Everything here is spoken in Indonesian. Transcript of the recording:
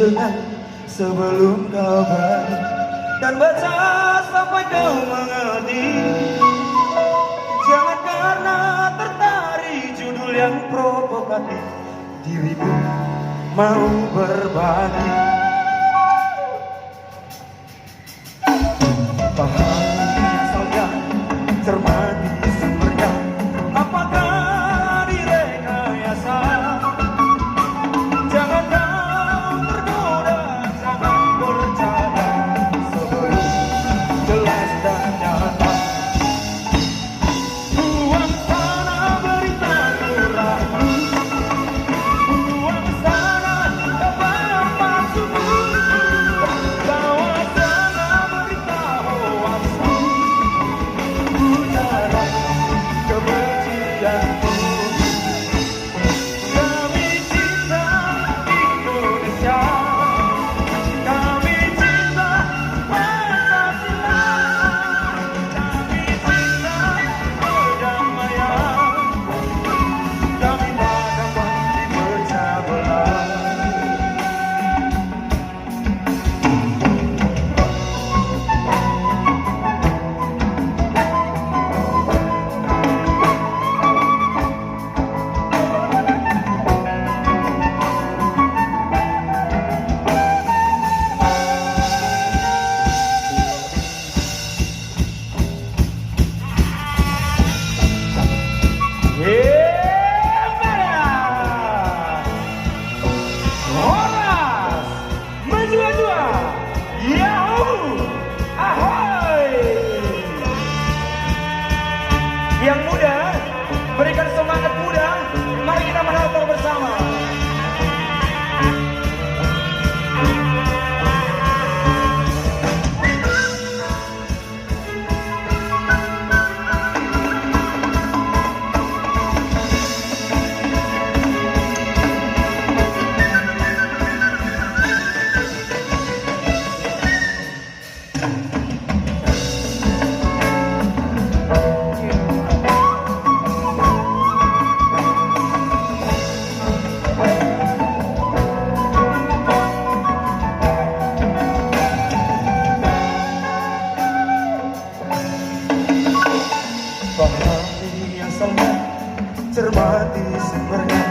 tenang sebelum kau balik, dan baca sampai kau mengerti. Jangan karena tertarik judul yang provokatif, dirimu mau berbagi. Pahami asalnya, cermati sumbernya. Apakah direkayasa? Jangan kau tergoda, jangan percaya sebelum jelas dan nyata. Buang sana berita kurang, buang sana kabar palsu, bawa sana berita hoax, ujaran kebencianmu. Kami cinta Indonesia, kami cinta Pancasila, kami cinta perdamaian, kami tak dapat dipecah belah. Horas, menjua-jua, Yahoo, ahoy! Yang muda, berikan semangat muda, mari kita menonton bersama. Pahami asalnya, cermati sumbernya.